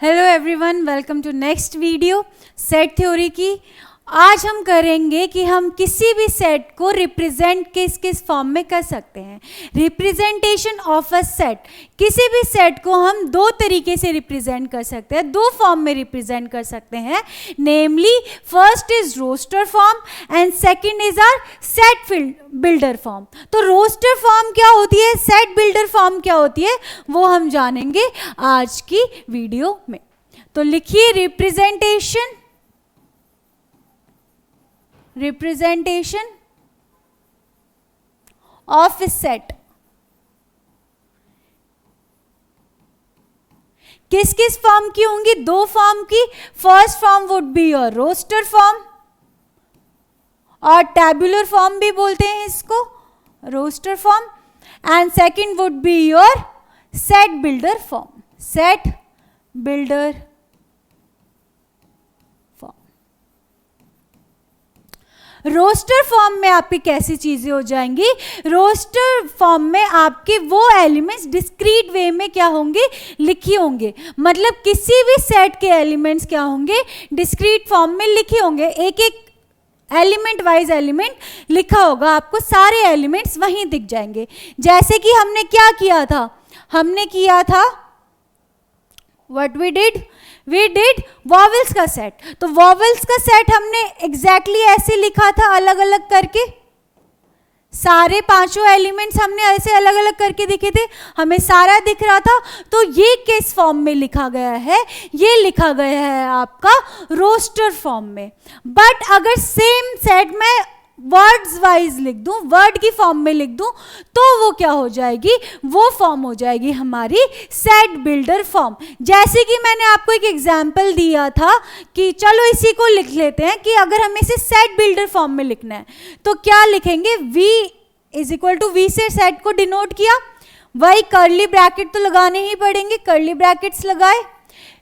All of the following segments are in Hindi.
Hello everyone, welcome to next video set theory की। आज हम करेंगे कि हम किसी भी सेट को रिप्रेजेंट किस किस फॉर्म में कर सकते हैं। रिप्रेजेंटेशन ऑफ अ सेट, किसी भी सेट को हम दो तरीके से रिप्रेजेंट कर सकते हैं, दो फॉर्म में रिप्रेजेंट कर सकते हैं। Namely first is roster form and second is are set builder form. तो रोस्टर फॉर्म क्या होती है, सेट बिल्डर फॉर्म क्या होती है, वो हम जानेंगे आज की वीडियो में। तो लिखिए रिप्रेजेंटेशन ऑफ ए सेट। किस किस फॉर्म की होंगी, दो फॉर्म की। First form would be your roster form और टैबुलर फॉर्म भी बोलते हैं इसको, roster form. And second would be your set builder form, set builder form. Roster form में आपकी कैसी चीजें हो जाएंगी, रोस्टर फॉर्म में आपके वो एलिमेंट्स डिस्क्रीट वे में क्या होंगे, लिखे होंगे। मतलब किसी भी सेट के एलिमेंट्स क्या होंगे, डिस्क्रीट फॉर्म में लिखे होंगे। एक एक एलिमेंट वाइज एलिमेंट लिखा होगा, आपको सारे एलिमेंट्स वहीं दिख जाएंगे। जैसे कि हमने क्या किया था, हमने किया था व्हाट वी डिड वॉवेल्स का सेट। तो वॉवेल्स का सेट हमने एग्जैक्टली ऐसे लिखा था, अलग अलग करके। सारे पांचों एलिमेंट्स हमने ऐसे अलग अलग करके दिखे थे, हमें सारा दिख रहा था। तो ये किस फॉर्म में लिखा गया है, ये लिखा गया है आपका रोस्टर फॉर्म में। बट अगर सेम सेट में वर्ड्स वाइज लिख दूं, वर्ड की फॉर्म में लिख दूं, तो वो क्या हो जाएगी, वो फॉर्म हो जाएगी हमारी सेट बिल्डर फॉर्म। जैसे कि मैंने आपको एक एग्जांपल दिया था कि चलो इसी को लिख लेते हैं कि अगर हमें इसे सेट बिल्डर फॉर्म में लिखना है तो क्या लिखेंगे, v is equal to v से सेट को डिनोट किया, वही कर्ली ब्रैकेट तो लगाने ही पड़ेंगे, कर्ली ब्रैकेट्स लगाए।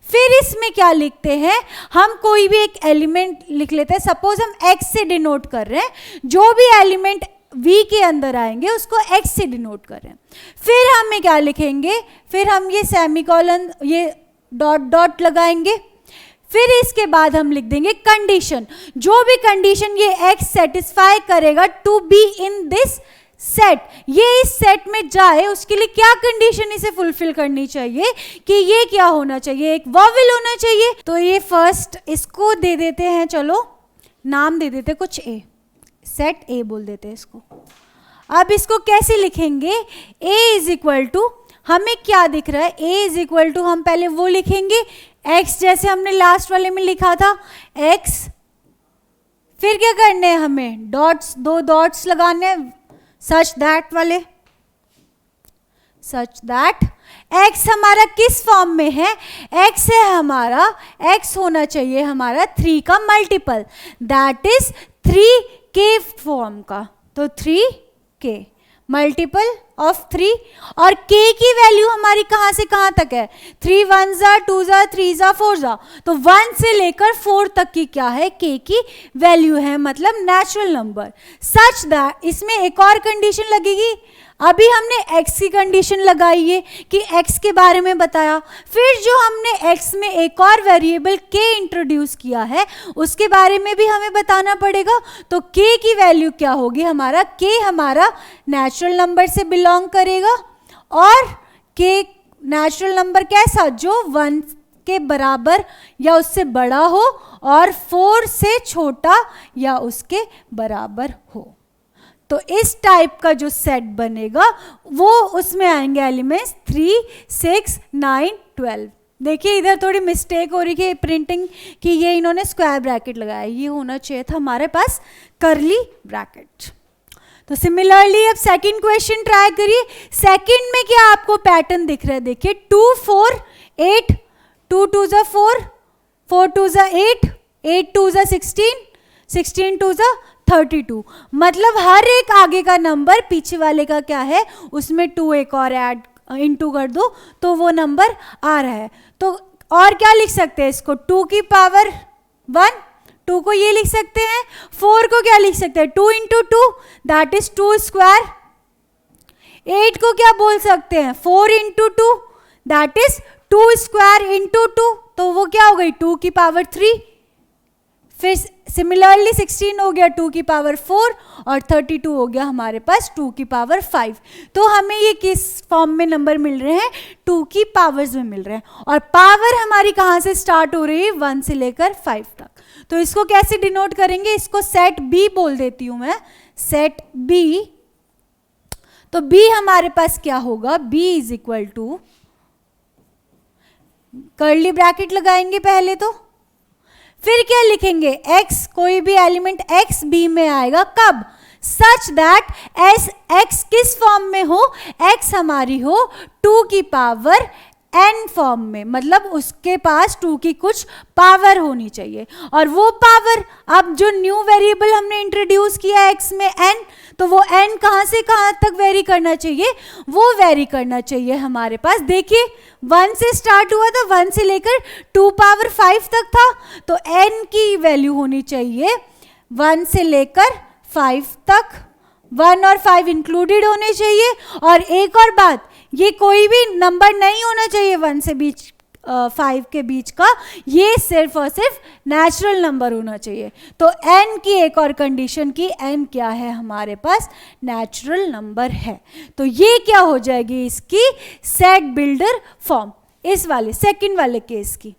फिर इसमें क्या लिखते हैं, हम कोई भी एक एलिमेंट लिख लेते हैं। सपोज हम x से डिनोट कर रहे हैं, जो भी एलिमेंट v के अंदर आएंगे उसको x से डिनोट कर रहे हैं। फिर हमें क्या लिखेंगे, फिर हम ये सेमीकोलन, ये डॉट डॉट लगाएंगे। फिर इसके बाद हम लिख देंगे कंडीशन, जो भी कंडीशन ये x सेटिस्फाई करेगा to be in this set, ये इस सेट में जाए, उसके लिए क्या कंडीशन इसे फुलफिल करनी चाहिए कि ये क्या होना चाहिए, एक वॉवेल होना चाहिए। तो ये फर्स्ट इसको दे देते हैं, चलो नाम दे देते कुछ a, सेट a बोल देते हैं इसको। अब इसको कैसे लिखेंगे, a इज इक्वल टू, हमें क्या दिख रहा है, a इज इक्वल टू, हम पहले वो लिखेंगे x जैसे हमने लास्ट वाले में लिखा था x। फिर क्या करने हैं, हमें डॉट्स, दो डॉट्स लगाने हैं, सच दैट वाले, सच दैट x हमारा किस फॉर्म में है, x है हमारा, x होना चाहिए हमारा 3 का multiple, that is 3k form का। तो 3k मल्टीपल ऑफ 3, और k की वैल्यू हमारी कहाँ से कहाँ तक है, 3 1 2 3 4। तो 1 से लेकर 4 तक की क्या है, k की वैल्यू है, मतलब नेचुरल नंबर। सच दैट, इसमें एक और कंडीशन लगेगी। अभी हमने x की कंडीशन लगाई है कि x के बारे में बताया, फिर जो हमने x में एक और वेरिएबल k इंट्रोड्यूस किया है उसके बारे में भी हमें बताना पड़ेगा। तो k की वैल्यू क्या होगी हमारा, k हमारा नेचुरल नंबर से बिलोंग करेगा, और k नेचुरल नंबर कैसा, जो 1 के बराबर या उससे बड़ा हो और 4 से छोटा या उसके बराबर हो। तो इस टाइप का जो सेट बनेगा वो उसमें आएंगे एलिमेंट्स 3 6 9 12। देखिए इधर थोड़ी मिस्टेक हो रही है प्रिंटिंग कि ये इन्होंने स्क्वायर ब्रैकेट लगाया, ये होना चाहिए था हमारे पास कर्ली ब्रैकेट। तो सिमिलरली अब सेकंड क्वेश्चन ट्राई करिए। सेकंड में क्या आपको पैटर्न दिख रहा है, देखिए 2 4 8, 2 2 4, 4 2 8, 8 2 16, 16 2 32। मतलब हर एक आगे का नंबर पीछे वाले का क्या है, उसमें 2 एक और ऐड इनटू कर दो तो वो नंबर आ रहा है। तो और क्या लिख सकते हैं इसको, 2 की पावर 1, 2 को ये लिख सकते हैं। 4 को क्या लिख सकते हैं, 2 इंटू 2 दैट इज 2 स्क्वायर। 8 को क्या बोल सकते हैं, 4 into 2 that is 2 square into 2, तो वो क्या हो गई 2 की पावर 3। फिर सिमिलरली 16 हो गया 2 की पावर 4 और 32 हो गया हमारे पास 2 की पावर 5। तो हमें ये किस फॉर्म में नंबर मिल रहे हैं, 2 की पावर्स में मिल रहे हैं। और पावर हमारी कहाँ से स्टार्ट हो रही है, 1 से लेकर 5 तक। तो इसको कैसे डिनोट करेंगे, इसको सेट बी बोल देती हूं मैं, सेट बी। तो बी हमारे पास क्या होगा, B is equal to, curly bracket लगाएंगे पहले तो, फिर क्या लिखेंगे, x, कोई भी एलिमेंट x b में आएगा कब, सच दैट एस x किस फॉर्म में हो, x हमारी हो 2 की पावर n फॉर्म में, मतलब उसके पास 2 की कुछ पावर होनी चाहिए। और वो पावर, अब जो न्यू वेरिएबल हमने इंट्रोड्यूस किया x में n, तो वो n कहाँ से कहाँ तक वेरी करना चाहिए, वो वेरी करना चाहिए हमारे पास। देखिए 1 से स्टार्ट हुआ था, 1 से लेकर 2 पावर 5 तक था, तो n की वैल्यू होनी चाहिए 1 से लेकर 5 तक, 1 और 5 इंक्लूडेड होने चाहिए। और एक और बात, ये कोई भी नंबर नहीं होना चाहिए 1 से 5 के बीच का, ये सिर्फ और सिर्फ नेचुरल नंबर होना चाहिए। तो n की एक और कंडीशन की, n क्या है हमारे पास, नेचुरल नंबर है। तो ये क्या हो जाएगी इसकी सेट बिल्डर फॉर्म, इस वाले सेकंड वाले केस की।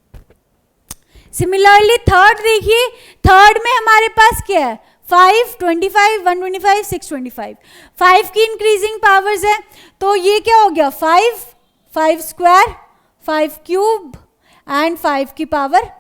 सिमिलरली थर्ड देखिए, थर्ड में हमारे पास क्या है, 5, 25, 125, 625, 5 की इंक्रीजिंग पावर्स है। तो ये क्या हो गया, 5, 5 स्क्वायर, 5 क्यूब एंड 5 की पावर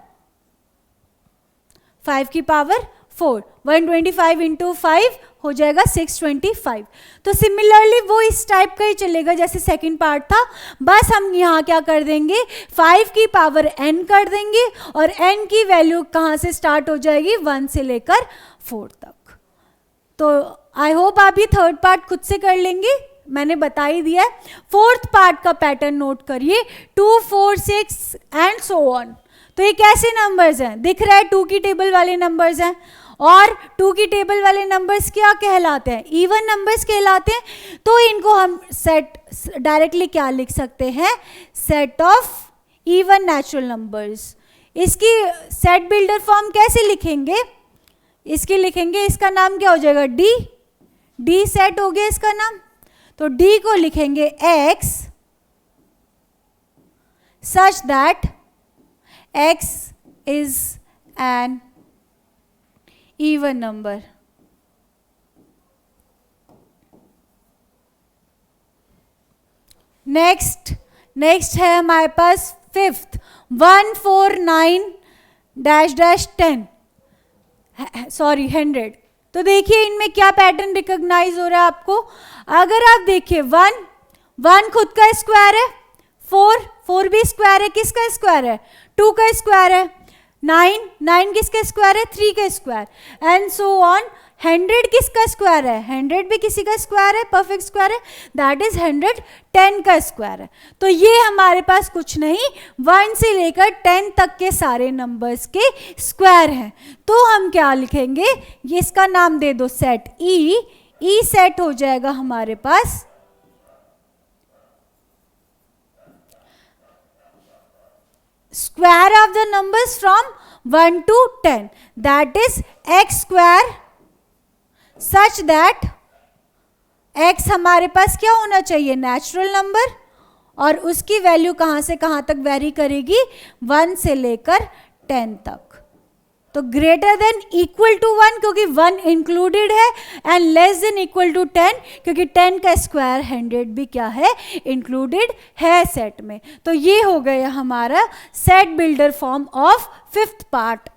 4, 125 इंटू 5 हो जाएगा 625। तो सिमिलरली वो इस टाइप का ही चलेगा जैसे सेकंड पार्ट था, बस हम यहाँ क्या कर देंगे, 5 की पावर n कर देंगे और n की वैल्यू कहाँ से स्टार्ट हो जाएगी, 1 से लेकर 4 तक। तो आई होप आप ये थर्ड पार्ट खुद से कर लेंगे, मैंने बता ही दिया है। फोर्थ पार्ट का पैटर्न नोट करिए, 2, 4, 6 एंड सो ऑन। तो ये कैसे नंबर्स हैं, दिख रहा है 2 की टेबल वाले नंबर्स हैं, और 2 की टेबल वाले नंबर्स क्या कहलाते हैं, इवन नंबर्स कहलाते हैं। तो इनको हम सेट डायरेक्टली क्या लिख सकते हैं, set of even natural numbers. इसकी सेट बिल्डर फॉर्म कैसे लिखेंगे, इसकी लिखेंगे, इसका नाम क्या हो जाएगा, डी सेट हो गया इसका नाम। तो डी को लिखेंगे x such that x is an even number। Next है हमारे पास फिफ्थ, 149 -10 सॉरी 100। तो देखिए इनमें क्या पैटर्न रिकॉग्नाइज हो रहा है आपको। अगर आप देखिए 1 खुद का स्क्वायर है, 4 भी स्क्वायर है, किसका स्क्वायर है, 2 का स्क्वायर है, 9 किसका स्क्वायर है, 3 का स्क्वायर, एंड सो ऑन। 100 किसका स्क्वायर है, 100 भी किसी का स्क्वायर है, परफेक्ट स्क्वायर है, दैट इज 110 का स्क्वायर है। तो ये हमारे पास कुछ नहीं, 1 से लेकर 10 तक के सारे नंबर्स के स्क्वायर हैं। तो हम क्या लिखेंगे, ये इसका नाम दे दो सेट ई सेट हो जाएगा हमारे पास square of the numbers from 1 to 10, that is x square such that x हमारे पास क्या होना चाहिए, नेचुरल नंबर, और उसकी वैल्यू कहाँ से कहाँ तक वेरी करेगी, 1 से लेकर 10 तक। तो ग्रेटर देन इक्वल टू 1 क्योंकि 1 इंक्लूडेड है, and less than equal to 10 क्योंकि 10 का स्क्वायर 100 भी क्या है, इंक्लूडेड है सेट में। तो ये हो गया हमारा set builder form of fifth part.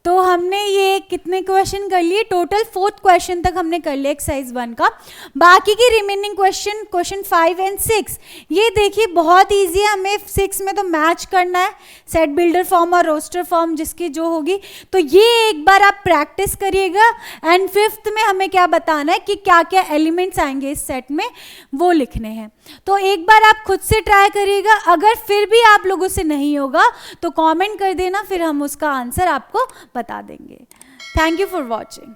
तो हमने ये कितने क्वेश्चन कर लिए, टोटल 4th क्वेश्चन तक हमने कर लिया एक्सरसाइज 1 का। बाकी के रिमेनिंग क्वेश्चन 5 एंड 6 ये देखिए बहुत इजी है, हमें 6 में तो मैच करना है सेट बिल्डर फॉर्म और रोस्टर फॉर्म जिसकी जो होगी। तो ये एक बार आप प्रैक्टिस करिएगा, एंड 5th में हमें क्या बताना है कि क्या क्या एलिमेंट्स आएंगे इस सेट में, वो लिखने हैं। तो एक बार आप खुद से ट्राई करिएगा, अगर फिर भी आप लोगों से नहीं होगा तो कमेंट कर देना, फिर हम उसका आंसर आपको बता देंगे। Thank you for watching.